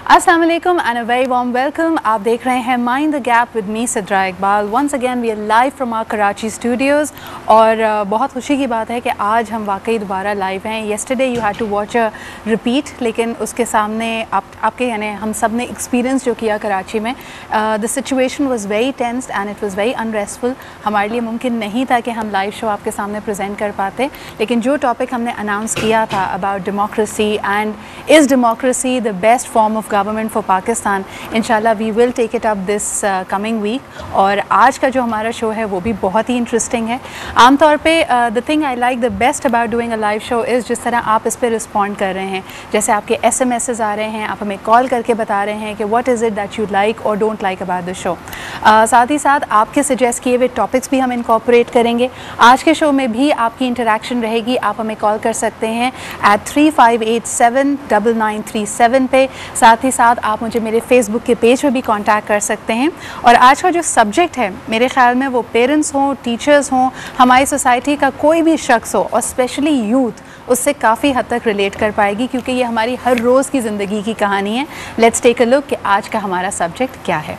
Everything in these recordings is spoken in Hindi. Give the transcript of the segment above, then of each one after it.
अस्सलाम वालेकुम and a very warm welcome. आप देख रहे हैं mind the gap with me Sidra Iqbal. Once again we are live from our Karachi studios और बहुत खुशी की बात है कि आज हम वाकई दोबारा लाइव हैं। Yesterday you had to watch a repeat, लेकिन उसके सामने आपके यानी हम सब ने एक्सपीरियंस जो किया कराची में, the situation was very tensed and it was very unrestful. हमारे लिए मुमकिन नहीं था कि हम लाइव शो आपके सामने प्रेजेंट कर पाते, लेकिन जो टॉपिक हमने अनाउंस किया था about democracy and is democracy the best form of government for Pakistan, इंशाल्लाह we will take it up this coming week. और आज का जो हमारा शो है वो भी बहुत ही इंटरेस्टिंग है। आमतौर पे the thing I like the best about doing a live show is जिस तरह आप इस पर रिस्पॉन्ड कर रहे हैं, जैसे आपके SMSs आ रहे हैं, आप हमें कॉल करके बता रहे हैं कि what is it that you like और don't like about the show. साथ ही साथ आपके सजेस्ट किए हुए टॉपिक्स भी हम इनकॉर्पोरेट करेंगे। आज के शो में भी आपकी इंटरेक्शन रहेगी। आप हमें कॉल कर सकते हैं at 35879937 पे। साथ ही साथ आप मुझे मेरे फेसबुक के पेज पे भी कांटेक्ट कर सकते हैं। और आज का जो सब्जेक्ट है मेरे ख्याल में वो पेरेंट्स हों, टीचर्स हों, हमारी सोसाइटी का कोई भी शख्स हो और स्पेशली यूथ उससे काफ़ी हद तक रिलेट कर पाएगी, क्योंकि ये हमारी हर रोज़ की ज़िंदगी की कहानी है। लेट्स टेक अ लुक कि आज का हमारा सब्जेक्ट क्या है।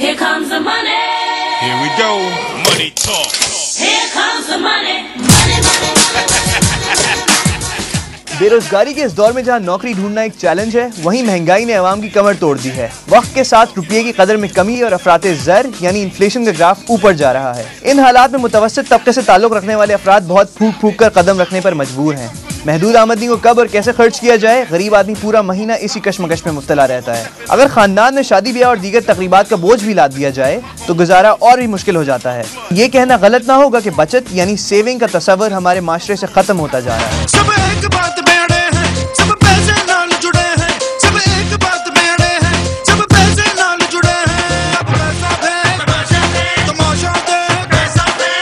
Here comes the money. Here we go. Money talk. Here comes the money. Money, money, money. बेरोजगारी के इस दौर में जहां नौकरी ढूंढना एक चैलेंज है, वहीं महंगाई ने अवाम की कमर तोड़ दी है। वक्त के साथ रुपये की कदर में कमी और अफराते ज़र यानी इन्फ्लेशन का ग्राफ ऊपर जा रहा है। इन हालात में मुतवस्सित तबके से ताल्लुक रखने वाले अफराद बहुत फूक फूक कर कदम रखने पर मजबूर हैं। महदूद आमदनी को कब और कैसे खर्च किया जाए, गरीब आदमी पूरा महीना इसी कशमकश में मुब्तला रहता है। अगर खानदान में शादी ब्याह और दीगर तकरीबात का बोझ भी लाद दिया जाए तो गुजारा और भी मुश्किल हो जाता है। ये कहना गलत ना होगा कि बचत यानी सेविंग का तस्वर हमारे माशरे से खत्म होता जा रहा है। सब एक बात में अड़े हैं, सब पैसे नाल जुड़े हैं। सब एक बात में अड़े हैं, सब पैसे नाल जुड़े हैं। अब पैसा दे, तमाशा दे, पैसा दे,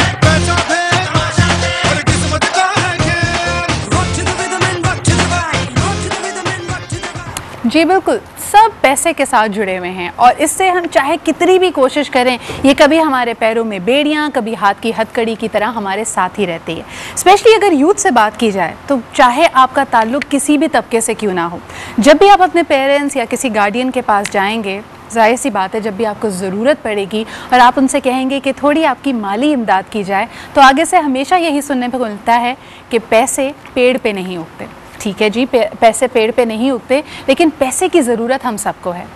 तमाशा दे। और किस्मत का है खेल। Rock to the rhythm and rock to the right. Rock to the rhythm and rock to the right. जी बिल्कुल, सब पैसे के साथ जुड़े हुए हैं और इससे हम चाहे कितनी भी कोशिश करें, ये कभी हमारे पैरों में बेड़ियां, कभी हाथ की हथकड़ी की तरह हमारे साथ ही रहती है। स्पेशली अगर यूथ से बात की जाए तो चाहे आपका ताल्लुक किसी भी तबके से क्यों ना हो, जब भी आप अपने पेरेंट्स या किसी गार्डियन के पास जाएंगे, जाहिर सी बात है जब भी आपको ज़रूरत पड़ेगी और आप उनसे कहेंगे कि थोड़ी आपकी माली इमदाद की जाए, तो आगे से हमेशा यही सुनने को मिलता है कि पैसे पेड़ पे नहीं उगते। ठीक है जी, पैसे पेड़ पे नहीं उगते, लेकिन पैसे की ज़रूरत हम सबको है।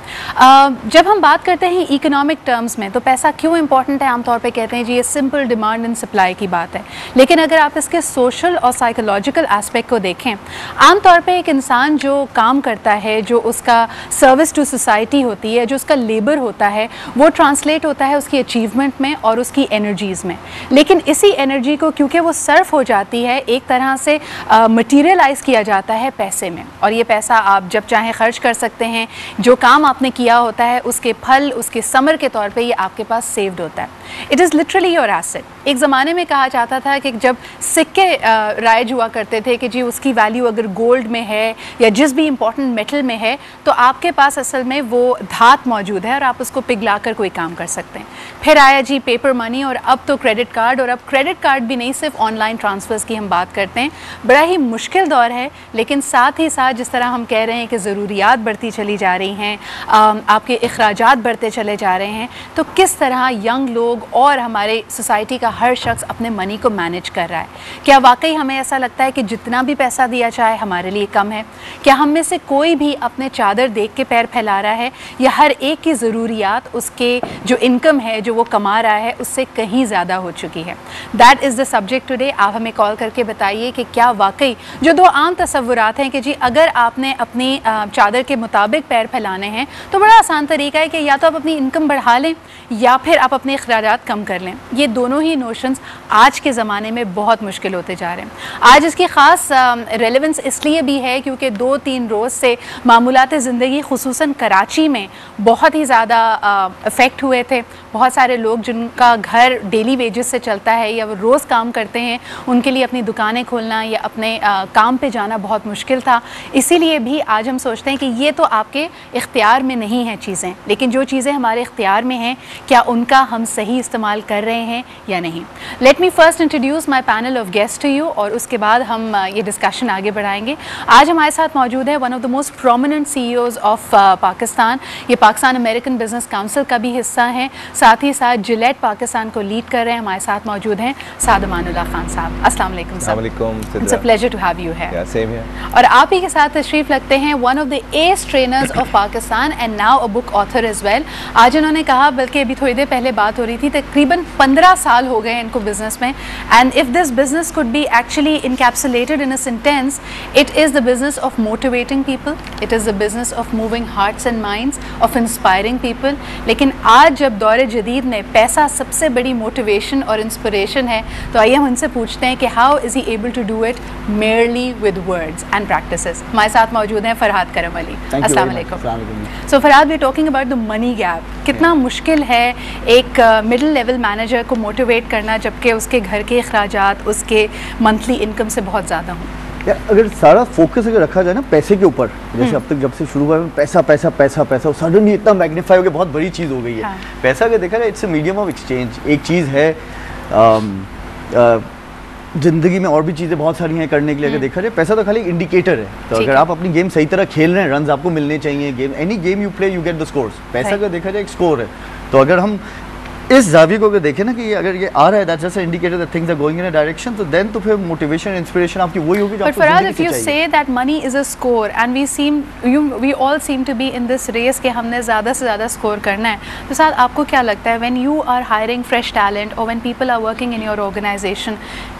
जब हम बात करते हैं इकोनॉमिक टर्म्स में तो पैसा क्यों इंपॉर्टेंट है, आमतौर पे कहते हैं जी ये सिंपल डिमांड एंड सप्लाई की बात है। लेकिन अगर आप इसके सोशल और साइकोलॉजिकल एस्पेक्ट को देखें, आमतौर पे एक इंसान जो काम करता है, जो उसका सर्विस टू सोसाइटी होती है, जो उसका लेबर होता है, वो ट्रांसलेट होता है उसकी अचीवमेंट में और उसकी एनर्जीज़ में। लेकिन इसी एनर्जी को क्योंकि वो सर्फ हो जाती है, एक तरह से मटीरियलाइज़ किया जाता है पैसे में, और ये पैसा आप जब चाहें खर्च कर सकते हैं। जो काम आपने किया होता है उसके फल, उसके समर के तौर पे ये आपके पास सेव्ड होता है। It is literally your asset. एक ज़माने में कहा जाता था कि जब सिक्के राइज हुआ करते थे कि जी उसकी वैल्यू अगर गोल्ड में है या जिस भी इंपॉर्टेंट मेटल में है तो आपके पास असल में वो धात मौजूद है और आप उसको पिघला कर कोई काम कर सकते हैं। फिर आया जी पेपर मनी और अब तो क्रेडिट कार्ड, और अब क्रेडिट कार्ड भी नहीं, सिर्फ ऑनलाइन ट्रांसफ़र्स की हम बात करते हैं। बड़ा ही मुश्किल दौर है, लेकिन साथ ही साथ जिस तरह हम कह रहे हैं कि ज़रूरियात बढ़ती चली जा रही हैं, आपके अखराजात बढ़ते चले जा रहे हैं, तो किस तरह यंग लोग और हमारे सोसाइटी का हर शख्स अपने मनी को मैनेज कर रहा है। क्या वाकई हमें ऐसा लगता है कि जितना भी पैसा दिया जाए हमारे लिए कम है? क्या हम में से कोई भी अपने चादर देख के पैर फैला रहा है, या हर एक की ज़रूरियात उसके जो इनकम है, जो वो कमा रहा है, उससे कहीं ज़्यादा हो चुकी है? That is the subject today. आप हमें कॉल करके बताइए कि क्या वाकई जो दो आम तसव्वुरात हैं कि जी अगर आपने अपनी चादर के मुताबिक पैर फैलाने हैं तो बड़ा आसान तरीका है कि या तो आप अपनी इनकम बढ़ा लें या फिर आप अपने अखराजात कम कर लें। ये दोनों ही नोशंस आज के ज़माने में बहुत मुश्किल होते जा रहे हैं। आज इसकी ख़ास रेलेवेंस इसलिए भी है क्योंकि 2-3 रोज़ से मामूलात ज़िंदगी खुसूसन कराची में बहुत ही ज़्यादा अफेक्ट हुए थे। बहुत सारे लोग जिनका घर डेली वेजेस से चलता है या वो रोज़ काम करते हैं, उनके लिए अपनी दुकानें खोलना या अपने काम पे जाना बहुत मुश्किल था। इसीलिए भी आज हम सोचते हैं कि ये तो आपके इख्तियार में नहीं है चीज़ें, लेकिन जो चीज़ें हमारे इख्तियार में हैं क्या उनका हम सही इस्तेमाल कर रहे हैं या नहीं। Let me first introduce my panel of guest to you, और उसके बाद हम ये डिस्कशन आगे बढ़ाएंगे। आज हमारे साथ मौजूद है one of the most prominent CEOs of Pakistan. ये पाकिस्तान अमेरिकन बिजनेस काउंसिल का भी हिस्सा हैं, साथ ही साथ जिलेट पाकिस्तान को लीड कर रहे हैं। हमारे साथ मौजूद हैं साद अमानुल्लाह खान साहब। अस्सलाम वालेकुम sir. It's a pleasure to have you here. Same here. और आप ही के साथ तशरीफ लगते हैं one of the ace trainers of Pakistan and now a book author as well. आज उन्होंने कहा, बल्कि अभी थोड़ी देर पहले बात हो रही थी, तकरीबन 15 साल हो गए इनको बिजनेस में, and if this business could be actually encapsulated in a sentence, it is the business of motivating people, it is the business of moving hearts and minds, of inspiring people. लेकिन आज जब दौर जदीद में पैसा सबसे बड़ी मोटिवेशन और इंस्पिरेशन है, तो आइए हम उनसे पूछते हैं कि how is he able to do it merely with words and practices. हमारे साथ मौजूद हैं फरहाद करम अली। अस्सलाम वालेकुम। So Farhad, we are talking about the money gap. कितना मुश्किल है एक मिडिल लेवल मैनेजर को मोटिवेट करना जबकि उसके घर के अखराजात उसके मंथली इनकम से बहुत ज़्यादा हों। या अगर सारा फोकस अगर रखा जाए ना पैसे के ऊपर, जैसे अब तक जब से शुरू हुआ है पैसा पैसा पैसा पैसा, सडनली इतना मैग्नीफाई हो गया, बहुत बड़ी चीज़ हो गई है। हाँ। पैसा अगर देखा जाए it's a medium of exchange. एक चीज़ है, ज़िंदगी में और भी चीज़ें बहुत सारी हैं करने के लिए। अगर देखा जाए पैसा तो खाली इंडिकेटर है। तो ठीक अगर है। आप अपनी गेम सही तरह खेल रहे हैं, रन्स आपको मिलने चाहिए। Game any game you play you get the scores. पैसा Right. अगर देखा जाए एक स्कोर है, तो अगर हम इस जाविये को अगर देखें ना कि ये अगर ये आ रहा है, that's just a indicator that things are going in a direction, तो देन तो फिर मोटिवेशन इंस्पिरेशन आपकी वही होगी जो But आपको Farhad, ज़िंदगी if से you चाहिए। say that money is a score and we all seem to be in this race कि हमने ज़्यादा से ज़्यादा स्कोर करना है, तो साथ आपको क्या लगता है when you are hiring fresh talent or when people are working in your organization,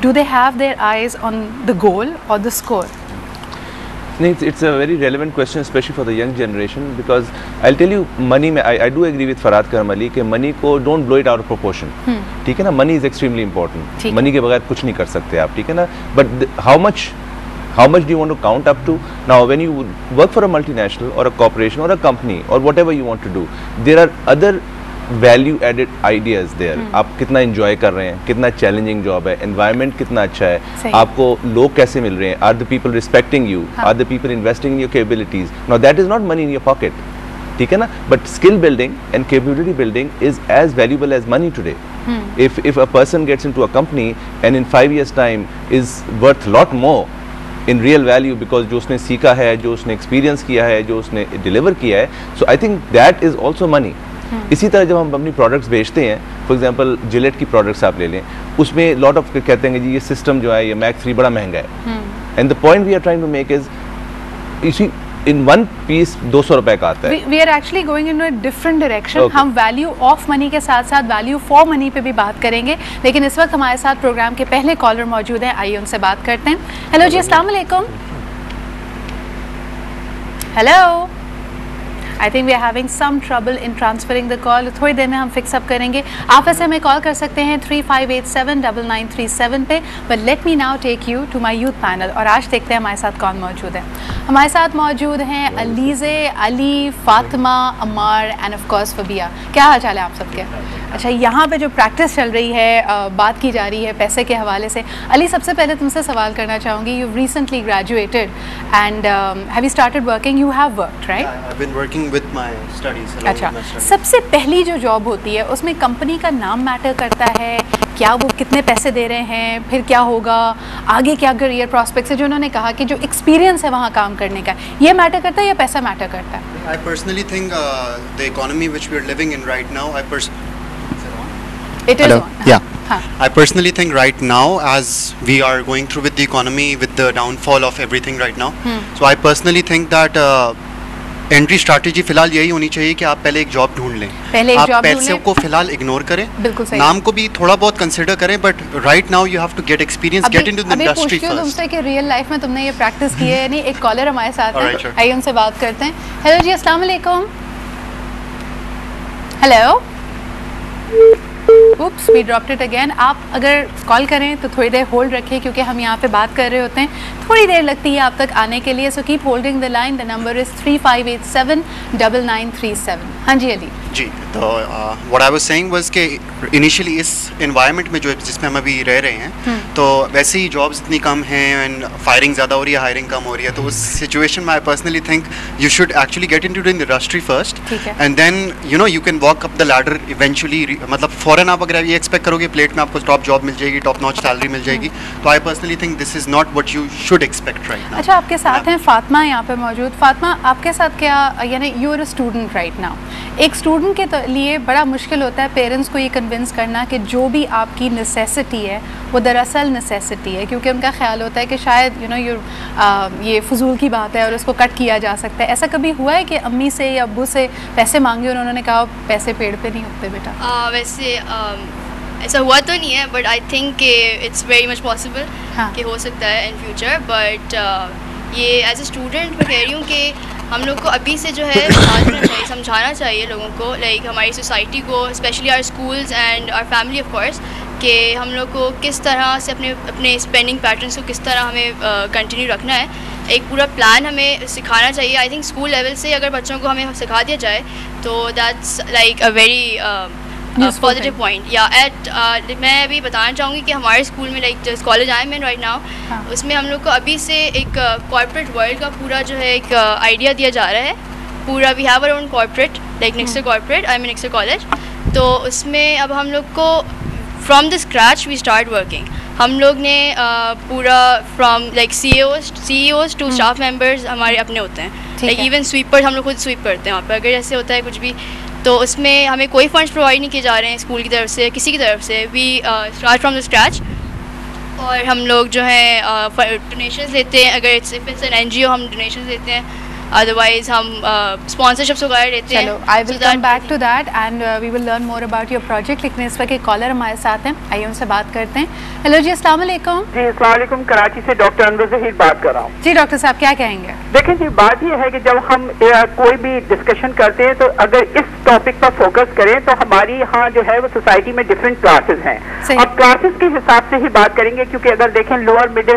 do they have their eyes on the goal or the score? It's a very relevant question, especially for the young generation, because I'll tell you, money में I do agree with Farhad Karam Ali कि money को don't blow it out of proportion. ठीक है ना, money is extremely important. ठीक है। money के बगैर कुछ नहीं कर सकते आप, ठीक है ना, but how much do you want to count up to? Now when you work for a multinational or a corporation or a company or whatever you want to do, there are other value added ideas there. आप कितना एंजॉय कर रहे हैं, कितना चैलेंजिंग जॉब है, एनवायरनमेंट कितना अच्छा है, सही। आपको लोग कैसे मिल रहे हैं, are the people respecting you, are the people investing in your capabilities. Now that is not money in your pocket, ठीक है ना, but skill building and capability building is as valuable as money today. if a person gets into a company and in 5 years time is worth lot more in real value because जो उसने सीखा है, जो उसने एक्सपीरियंस किया है, जो उसने डिलीवर किया है, so I think that is also money। इसी तरह जब हम अपनी प्रोडक्ट्स बेचते हैं, फॉर एग्जांपल जिलेट की प्रोडक्ट्स आप ले लें, उसमें लॉट ऑफ कहते हैं जी ये सिस्टम जो है ये मैक 3 बड़ा महंगा है, and the point we are trying to make is इसी इन वन पीस 200 रुपए का आता है। We are actually going in a different direction. Okay. हम वैल्यू ऑफ मनी के साथ साथ वैल्यू फॉर मनी पे भी बात करेंगे, लेकिन इस वक्त हमारे साथ प्रोग्राम के पहले कॉलर मौजूद हैं, आइए उनसे बात करते हैं। हेलो जी, अस्सलाम वालेकुम। Hello, I think we are having some trouble in transferring the call. थोड़ी देर में हम फिक्स अप करेंगे। आप वैसे हमें कॉल कर सकते हैं 3587-9937 पे, but let me now take you to my youth panel. और आज देखते हैं हमारे साथ कौन मौजूद है। हमारे साथ मौजूद हैं Alizeh, Ali, Fatima, Ammar end of course Fabia. क्या हाल चाल है आप सबके? अच्छा, यहाँ पे जो प्रैक्टिस चल रही है, बात की जा रही है पैसे के हवाले से। अली, सबसे पहले तुमसे सवाल करना चाहूँगी, you recently graduated and have you started working? You have worked, right? I've been working with my studies. along अच्छा, with my studies. सबसे पहली जो जॉब होती है उसमें कंपनी का नाम मैटर करता है, क्या वो कितने पैसे दे रहे हैं, फिर क्या होगा आगे, क्या करियर प्रॉस्पेक्ट्स है, जो उन्होंने कहा कि जो एक्सपीरियंस है वहाँ काम करने का, ये मैटर करता है या पैसा मैटर करता है? I personally think the economy which we are living in right now, It is Hello? on. Yeah. हाँ, I personally think right now, as we are going through with the economy, with the downfall of everything right now, so I personally think that entry strategy फिलहाल यही होनी चाहिए कि आप पहले एक जॉब ढूंढ लें। पहले एक आप जॉब ढूंढ पैसे लें। को फिलहाल इग्नोर करें, बिल्कुल सही। नाम को भी थोड़ा बहुत कंसिडर करें, but right now you have to get experience, get into the अभी इंडस्ट्री पूछती हूँ फर्स्ट। तुमसे कि रियल लाइफ में तुमने ये प्रैक्टिस की है? नहीं, एक कॉलर हमारे साथ है, Alright, sure. आइए उनसे बात करते हैं। हेलो जी, अस्सलाम वालेकुम। Hello, oops we dropped it again. आप अगर कॉल करें तो थोड़ी देर होल्ड रखें क्योंकि हम यहाँ पे बात कर रहे होते हैं, थोड़ी देर लगती है आप तक आने के लिए। So keep holding the line, the number is 3587-9937। हाँ जी अली जी, तो what I was saying was कि इनिशियली इस एनवायरनमेंट में जो जिसमें हम अभी रह रहे हैं, तो वैसे ही जॉब्स इतनी कम हैं एंड फायरिंग ज़्यादा हो रही है, हायरिंग कम हो रही है। तो उस सिचुएशन में I personally think you should actually get into the industry first and then you know you can walk up the ladder eventually. मतलब फॉरन आप अगर ये एक्सपेक्ट करोगे प्लेट में आपको टॉप जॉब मिल जाएगी, टॉप नॉच सैलरी मिल जाएगी, तो आई personally think this is not what you should expect right now. अच्छा, आपके साथ हैं फातिमा यहाँ पे मौजूद। फातिमा, आपके साथ क्या, यानी you are a student right now. एक स्टूडेंट के लिए बड़ा मुश्किल होता है पेरेंट्स को ये कन्विंस करना कि जो भी आपकी नेसेसिटी है वो दरअसल नेसेसिटी है, क्योंकि उनका ख्याल होता है कि शायद यू नो ये फजूल की बात है और उसको कट किया जा सकता है। ऐसा कभी हुआ है कि अम्मी से या अब्बू से पैसे मांगे और उन्होंने कहा पैसे पेड़ पे नहीं उगते बेटा? वैसे ऐसा हुआ तो नहीं है, but I think it's very much possible कि हो सकता है इन फ्यूचर। बट ये एज ए स्टूडेंट मैं कह रही हूँ कि हम लोग को अभी से जो है समझाना चाहिए लोगों को, लाइक हमारी सोसाइटी को, specially our schools and our family of course, कि हम लोग को किस तरह से अपने स्पेंडिंग पैटर्न्स को किस तरह हमें कंटिन्यू रखना है। एक पूरा प्लान हमें सिखाना चाहिए। आई थिंक स्कूल लेवल से अगर बच्चों को हमें सिखा दिया जाए तो that's like a very positive point. या मैं अभी बताना चाहूँगी कि हमारे स्कूल में लाइक जिस college I am in right now, उसमें हम लोग को अभी से एक कॉर्पोरेट वर्ल्ड का पूरा जो है एक आइडिया दिया जा रहा है। पूरा we have our own corporate like Nexter corporate, I mean Nexter college. तो उसमें अब हम लोग को from the scratch we start working. हम लोग ने पूरा from like CEOs to staff members हमारे अपने होते हैं। लाइक इवन स्वीपर हम लोग खुद स्वीप करते हैं वहाँ पर, अगर जैसे होता है कुछ भी, तो उसमें हमें कोई फंड्स प्रोवाइड नहीं किए जा रहे हैं स्कूल की तरफ से, किसी की तरफ से। We start from the scratch और हम लोग जो है डोनेशंस लेते हैं। अगर इट्स एन NGO हम डोनेशंस लेते हैं, अदरवाइज हम स्पॉन्सरशिप्स वगैरह लेते हैं। चलो, I will come back to that and we will learn more about your project. लेकिन इस वक्त एक कॉलर हमारे साथ हैं, आइए उनसे बात करते हैं। हेलो जी, अस्सलाम वालेकुम। जी अस्सलाम वालेकुम, कराची से डॉक्टर अनवर ज़हीर बात कर रहा हूँ। जी डॉक्टर साहब, क्या कहेंगे? देखें जी, बात यह है कि जब हम कोई भी डिस्कशन करते हैं तो अगर इस टॉपिक पर फोकस करें तो हमारी यहाँ जो है वो सोसाइटी में डिफरेंट क्लासेस हैं। अब क्लासेस के हिसाब से ही बात करेंगे, क्योंकि अगर देखें लोअर मिडिल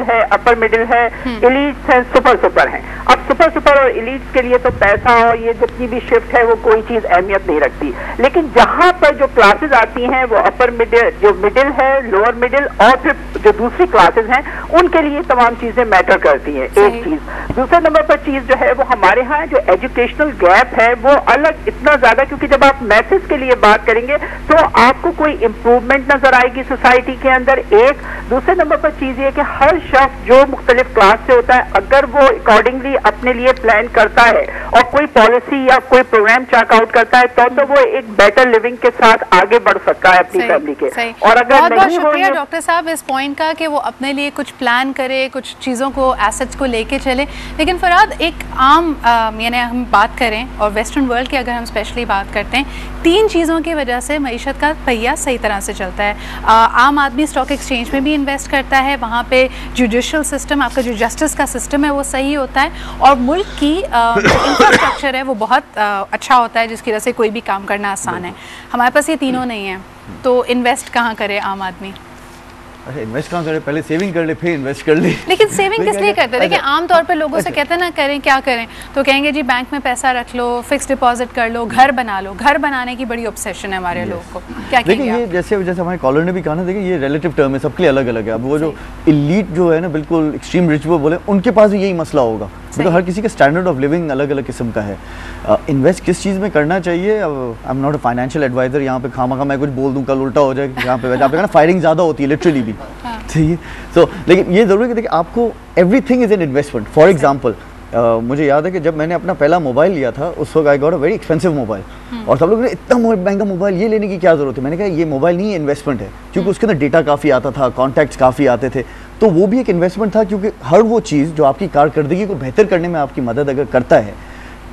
है, अपर मिडिल है, एलीट्स है, सुपर है। अब सुपर और एलीट्स के लिए तो पैसा और ये जितनी भी शिफ्ट है वो कोई चीज अहमियत नहीं रखती, लेकिन जहाँ पर जो क्लासेस आती हैं वो अपर मिडिल, जो मिडिल है, लोअर मिडिल और फिर जो दूसरी क्लासेस हैं, उनके लिए तमाम चीजें मैटर करती हैं। एक चीज। दूसरे नंबर पर चीज जो है वो हमारे यहाँ जो एजुकेशनल गैप है वो अलग इतना ज्यादा, क्योंकि जब आप मैसेज के लिए बात करेंगे तो आपको कोई इम्प्रूवमेंट नजर आएगी सोसाइटी के अंदर। एक दूसरे नंबर पर चीज ये कि हर शख्स जो मुख्तलिफ क्लास से होता है, अगर वो अकॉर्डिंगली अपने लिए प्लान करता है और कोई पॉलिसी या कोई प्रोग्राम चेक आउट करता है तो वो एक बेटर लिविंग के साथ आगे बढ़ सकता है अपनी फैमिली के। और अगर बहुत शुक्रिया डॉक्टर साहब इस पॉइंट का कि वो अपने लिए कुछ प्लान करे, कुछ चीज़ों को, एसेट्स को लेके चले। लेकिन फराद, एक आम यानी हम बात करें और वेस्टर्न वर्ल्ड की अगर हम स्पेशली बात करते हैं, 3 चीज़ों की वजह से मईशत का पहिया सही तरह से चलता है। आम आदमी स्टॉक एक्सचेंज में भी इन्वेस्ट करता है, वहाँ पे जुडिशल सिस्टम, आपका जो जस्टिस का सिस्टम है वो सही होता है, और मुल्क की इंफ्रास्ट्रक्चर है वो बहुत अच्छा होता है, जिसकी वजह से कोई भी काम करना आसान है। हमारे पास ये तीनों नहीं है, तो इन्वेस्ट कहाँ करे आम आदमी? अरे इन्वेस्ट कहाँ करे, पहले सेविंग कर ले फिर इन्वेस्ट कर ले। लेकिन सेविंग किस लिए करते हैं? देखिए आमतौर पर लोगों से कहते हैं ना करें क्या करें, तो कहेंगे जी बैंक में पैसा रख लो, फिक्स डिपॉजिट कर लो, घर बना लो। घर बनाने की बड़ी ऑब्सेशन है हमारे लोगों को। क्या देखिए ये जैसे हमारे कॉलर ने भी कहा ना, देखिए ये रिलेटिव टर्म है, सबके लिए अलग अलग है। अब वो जो एलीट जो है ना, बिल्कुल एक्सट्रीम रिच वो बोले, उनके पास भी यही मसला होगा, बिकॉज हर किसी का स्टैंडर्ड ऑफ लिविंग अलग अलग किस्म का है। इन्वेस्ट किस चीज़ में करना चाहिए, अब I am not a financial advisor, यहाँ पे खामा मैं कुछ बोल दूँ कल उल्टा हो जाए, यहाँ पे कहना फायरिंग ज़्यादा होती है लिटरली भी, ठीक है। सो लेकिन ये ज़रूरी है कि देखिए आपको everything is an investment. For example मुझे याद है कि जब मैंने अपना पहला मोबाइल लिया था उस वक्त I got a very expensive mobile, और सब लोग ने इतना महंगा मोबाइल ये लेने की क्या ज़रूरत है। मैंने कहा ये मोबाइल नहीं है, इन्वेस्टमेंट है, क्योंकि उसके अंदर डेटा काफ़ी आता था, कॉन्टैक्ट्स काफ़ी आते थे, तो वो भी एक इन्वेस्टमेंट था। क्योंकि हर वो चीज़ जो आपकी कारकर्दगी को बेहतर करने में आपकी मदद अगर करता है,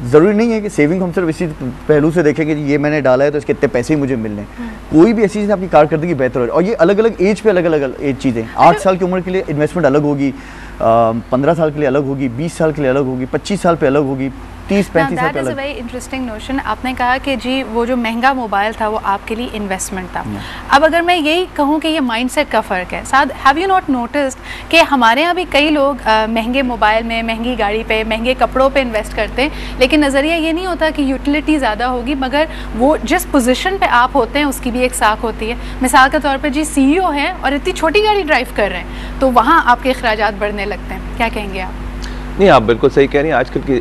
ज़रूरी नहीं है कि सेविंग हम सिर्फ इसी पहलू से देखेंगे कि ये मैंने डाला है तो इसके इतने पैसे ही मुझे मिलने हैं। कोई भी ऐसी चीज़ आपकी कारकर्दगी बेहतर हो, और ये अलग अलग एज पे अलग अलग एज चीज़ें। 8 साल की उम्र के लिए इन्वेस्टमेंट अलग होगी, 15 साल के लिए अलग होगी, 20 साल के लिए अलग होगी, 25 साल पे अलग होगी, 30-35 that is a very interesting notion. आपने कहा कि जी वो जो महंगा मोबाइल था वो आपके लिए इन्वेस्टमेंट था। अब अगर मैं यही कहूँ कि ये माइंडसेट का फ़र्क है, साथ हैव यू नॉट नोटिस्ड कि हमारे यहाँ भी कई लोग महंगे मोबाइल में, महंगी गाड़ी पे, महंगे कपड़ों पे इन्वेस्ट करते हैं, लेकिन नज़रिया ये नहीं होता कि यूटिलिटी ज़्यादा होगी, मगर वो जिस पोजीशन पे आप होते हैं उसकी भी एक साख होती है। मिसाल के तौर पे जी CEO हैं और इतनी छोटी गाड़ी ड्राइव कर रहे हैं, तो वहाँ आपके अखराजात बढ़ने लगते हैं। क्या कहेंगे आप? नहीं, आप बिल्कुल सही कह रही हैं।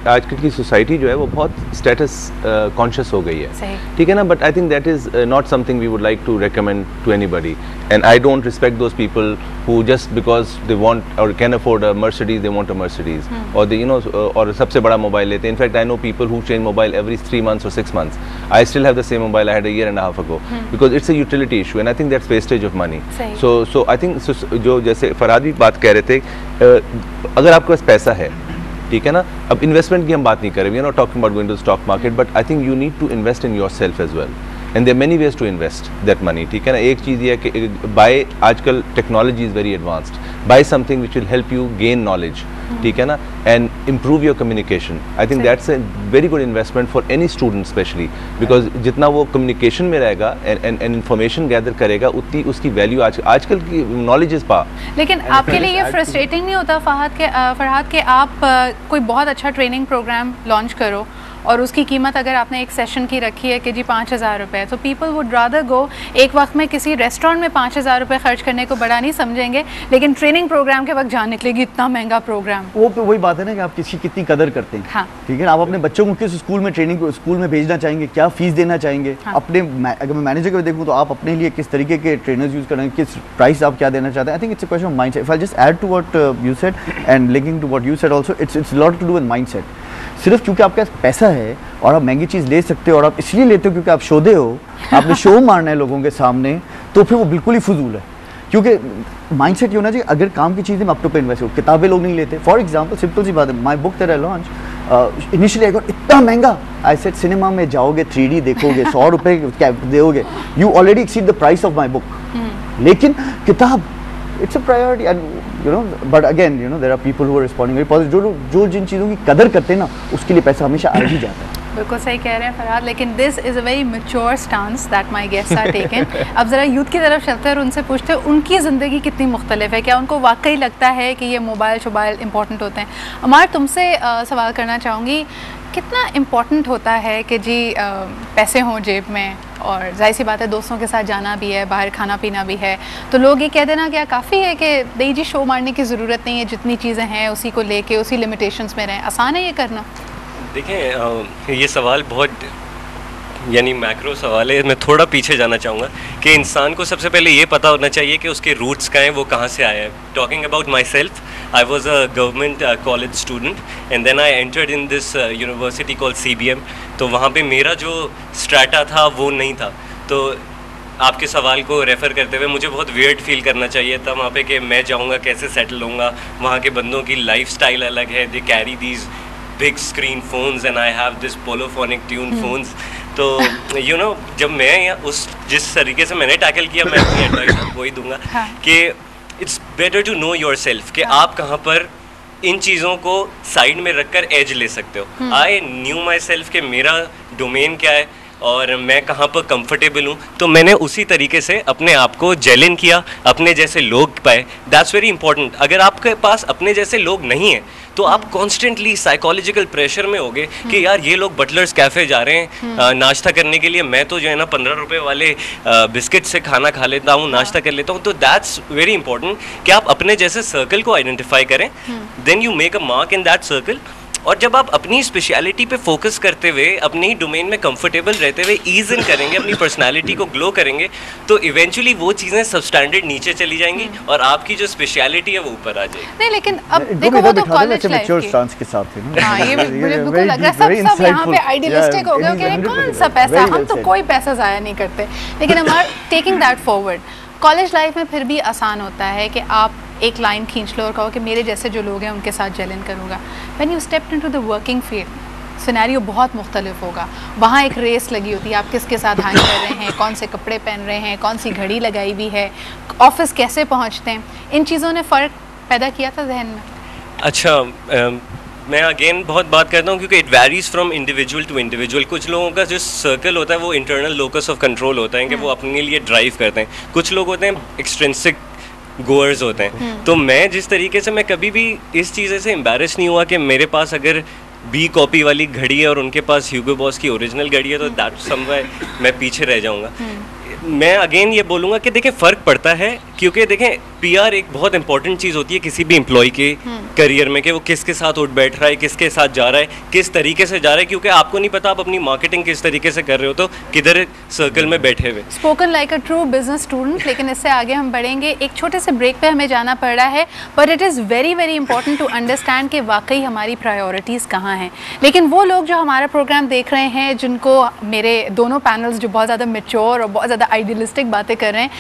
आजकल की सोसाइटी जो है वो बहुत स्टेटस कॉन्शियस हो गई है, ठीक है ना, but I think that is not something we would like to recommend to anybody, and I don't respect those people who just because they want और can afford a Mercedes, they want a Mercedes, और दे और सबसे बड़ा मोबाइल लेते हैं। In fact I know people who change mobile every 3 months or 6 months. I still have the same mobile I had a year and a half ago, because it's a utility issue and I think that's wastage of money. So I think जो जैसे फरहाद भी बात कह रहे थे, अगर आपके पास पैसा है, ठीक है ना, अब इन्वेस्टमेंट की हम बात नहीं कर रहे, we are not talking about going to stock market, but I think you need to invest in yourself as well, and there many ways to invest that money, ठीक है ना। एक चीज़ ये है कि बाय, आजकल technology is very advanced, by something which will help you gain knowledge, ठीक है ना, and improve your communication. I think that's a very good investment for any student specially, because जितना वो कम्युनिकेशन में रहेगा एंड इन्फॉर्मेशन गैदर करेगा, उतनी उसकी वैल्यू आजकल की नॉलेज इज पावर। लेकिन आपके लिए ये फ्रस्ट्रेटिंग नहीं होता फरहाद के आप कोई बहुत अच्छा ट्रेनिंग प्रोग्राम लॉन्च करो और उसकी कीमत अगर आपने एक सेशन की रखी है कि जी 5,000 रुपये, तो पीपल वुड रादर गो एक वक्त में किसी रेस्टोरेंट में 5,000 रुपये खर्च करने को बड़ा नहीं समझेंगे, लेकिन ट्रेनिंग प्रोग्राम के वक्त जान निकलेगी इतना महंगा प्रोग्राम। वही बात है ना कि आप किसकी कितनी कदर करते हैं। हाँ। ठीक है, आप अपने बच्चों को किस स्कूल में स्कूल में भेजना चाहेंगे, क्या फीस देना चाहेंगे। हाँ। अपने अगर मैं मैनेजर को देखूँ तो आप अपने लिए किस तरीके के ट्रेनर्स यूज़ करेंगे, किस प्राइस आप क्या देना चाहते हैं। I think it's a question of mindset. If I just add to what you said and linking to what you said also, it's lot to do with mindset. सिर्फ क्योंकि आपके पास पैसा है और आप महंगी चीज़ ले सकते हो और आप इसलिए लेते हो क्योंकि आप शोधे हो, आपने शो मारना है लोगों के सामने, तो फिर वो बिल्कुल ही फजूल है। क्योंकि माइंडसेट ये होना चाहिए, अगर काम की चीज़ें आप तो पे इन्वेस्ट हो। किताबें लोग नहीं लेते। फॉर एग्जांपल सिंपल सी बात है, my book that I launch initially I got इतना महंगा, आई सेड सिनेमा में जाओगे 3D देखोगे 100 रुपये दोगे, you already exceed the price of my book. लेकिन किताब it's a priority, and you know, but again you know there are people who are responding very positive, जो जिन चीज़ों की कदर करते हैं ना, उसके लिए पैसा हमेशा आ ही जाता है। बिल्कुल सही कह रहे हैं फरहाद, लेकिन this is a very mature stance that my guests are taken. अब ज़रा यूथ की तरफ चलते हैं और उनसे पूछते हैं उनकी ज़िंदगी कितनी मुख्तलिफ है, क्या उनको वाकई लगता है कि ये मोबाइल शोबाइल इंपॉर्टेंट होते हैं। अमार, तुमसे सवाल करना चाहूँगी, कितना इम्पॉर्टेंट होता है कि जी पैसे हों जेब में, और जाहिर सी बात है दोस्तों के साथ जाना भी है, बाहर खाना पीना भी है, तो लोग ये कह देना क्या काफ़ी है कि नहीं जी शो मारने की ज़रूरत नहीं है, जितनी चीज़ें हैं उसी को लेके उसी लिमिटेशंस में रहें, आसान है ये करना? देखें, ये सवाल बहुत यानी मैक्रो सवाल है। मैं थोड़ा पीछे जाना चाहूँगा कि इंसान को सबसे पहले ये पता होना चाहिए कि उसके रूट्स क्या हैं, वो कहाँ से आया है। Talking about my self, I was a government college student and then I entered in this university called CBM. तो वहाँ पे मेरा जो स्ट्रैटा था वो नहीं था। तो आपके सवाल को रेफ़र करते हुए मुझे बहुत वियर्ड फील करना चाहिए था वहाँ पे कि मैं जाऊँगा कैसे सेटल होऊंगा। वहाँ के बंदों की लाइफ स्टाइल अलग है, they carry these big screen phones and I have this polyphonic tune phones. तो यू नो, जब मैं उस जिस तरीके से मैंने टैकल किया, मैं अपनी एडवाइस वही दूंगा कि it's better to know yourself कि आप कहाँ पर इन चीज़ों को साइड में रखकर एज ले सकते हो। आई न्यू माई सेल्फ कि मेरा डोमेन क्या है और मैं कहाँ पर कंफर्टेबल हूँ, तो मैंने उसी तरीके से अपने आप को जेल इन किया, अपने जैसे लोग पाए। That's very important. अगर आपके पास अपने जैसे लोग नहीं हैं तो आप कॉन्स्टेंटली साइकोलॉजिकल प्रेशर में होगे कि यार ये लोग बटलर्स कैफ़े जा रहे हैं नाश्ता करने के लिए, मैं तो जो है ना 15 रुपये वाले बिस्किट से खाना खा लेता हूँ, नाश्ता कर लेता हूँ। तो दैट्स वेरी इंपॉर्टेंट कि आप अपने जैसे सर्कल को आइडेंटिफाई करें, then you make a mark in that circle. और जब आप अपनी स्पेशलिटी पे फोकस करते हुए, अपनी डोमेन में कंफर्टेबल रहते हुए ईज इन करेंगे, अपनी पर्सनालिटी को ग्लो करेंगे, तो इवेंचुअली वो चीज़ें सबस्टैंडर्ड नीचे चली जाएंगी और आपकी जो स्पेशलिटी है वो ऊपर आ जाएगी। नहीं, लेकिन अब देखो वो तो कॉलेज लाइफ के साथ है। हाँ, ये मुझे बिल्कुल लग रहा है सब यहाँ पे आइडियलिस्टिक हो गए कि कौन सा पैसा, हम तो कोई पैसा ज़ाया नहीं करते। लेकिन हमारा taking that forward, college life में फिर भी आसान होता है कि आप एक लाइन खींच लो और कहो कि मेरे जैसे जो लोग हैं उनके साथ जेलन करूँगा। When you stepped into the working field, scenario बहुत मुख्तलिफ होगा। वहाँ एक रेस लगी होती है, आप किसके साथ हैंग कर रहे हैं, कौन से कपड़े पहन रहे हैं, कौन सी घड़ी लगाई हुई है, ऑफिस कैसे पहुँचते हैं, इन चीज़ों ने फ़र्क पैदा किया था जहन में? अच्छा, मैं अगेन बहुत बात करता हूँ क्योंकि it varies from individual to individual. कुछ लोगों का जो सर्कल होता है वो इंटरनल लोकस ऑफ कंट्रोल होता है कि वो अपने लिए ड्राइव करते हैं। कुछ लोग होते हैं एक्सट्रिंसिक गोअर्स होते हैं। तो मैं जिस तरीके से, मैं कभी भी इस चीज़ से एम्बैरेस नहीं हुआ कि मेरे पास अगर बी कॉपी वाली घड़ी है और उनके पास ह्यूगो बॉस की ओरिजिनल घड़ी है तो दैट समवेयर मैं पीछे रह जाऊँगा। मैं अगेन ये बोलूँगा कि देखें फ़र्क पड़ता है, क्योंकि देखें पीआर एक बहुत इंपॉर्टेंट चीज़ होती है किसी भी एम्प्लॉय के करियर में, कि वो किसके साथ उठ बैठ रहा है, किसके साथ जा रहा है, किस तरीके से जा रहा है, क्योंकि आपको नहीं पता आप अपनी मार्केटिंग किस तरीके से कर रहे हो तो किधर सर्कल में बैठे हुए। Spoken like a true business student. लेकिन इससे आगे हम बढ़ेंगे, एक छोटे से ब्रेक पे हमें जाना पड़ रहा है, but it is very very important to understand कि वाकई हमारी प्रायोरिटीज़ कहाँ हैं। लेकिन वो लोग जो हमारा प्रोग्राम देख रहे हैं, जिनको मेरे दोनों पैनल्स जो बहुत ज़्यादा मैच्योर और बहुत ज़्यादा आइडियलिस्टिक बातें कर रहे हैं,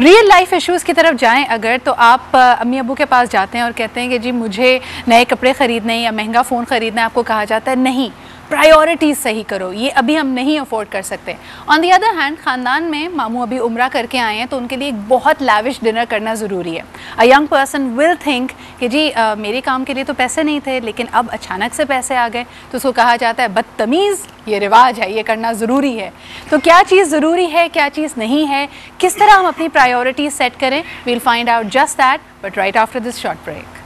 रियल लाइफ इश्यूज़ की तरफ जाएं अगर, तो आप अम्मी अबू के पास जाते हैं और कहते हैं कि जी मुझे नए कपड़े ख़रीदने या महंगा फ़ोन ख़रीदना है, आपको कहा जाता है नहीं, प्रायोरिटीज़ सही करो, ये अभी हम नहीं अफोर्ड कर सकते। ऑन दी अदर हैंड, ख़ानदान में मामू अभी उम्रा करके आए हैं तो उनके लिए एक बहुत लैविश डिनर करना ज़रूरी है। A young person will think कि जी मेरे काम के लिए तो पैसे नहीं थे लेकिन अब अचानक से पैसे आ गए, तो उसको कहा जाता है बदतमीज़, ये रिवाज है, ये करना ज़रूरी है। तो क्या चीज़ ज़रूरी है, क्या चीज़ नहीं है, किस तरह हम अपनी प्रायोरिटीज़ सेट करें, we'll find out just that, but right after this short break.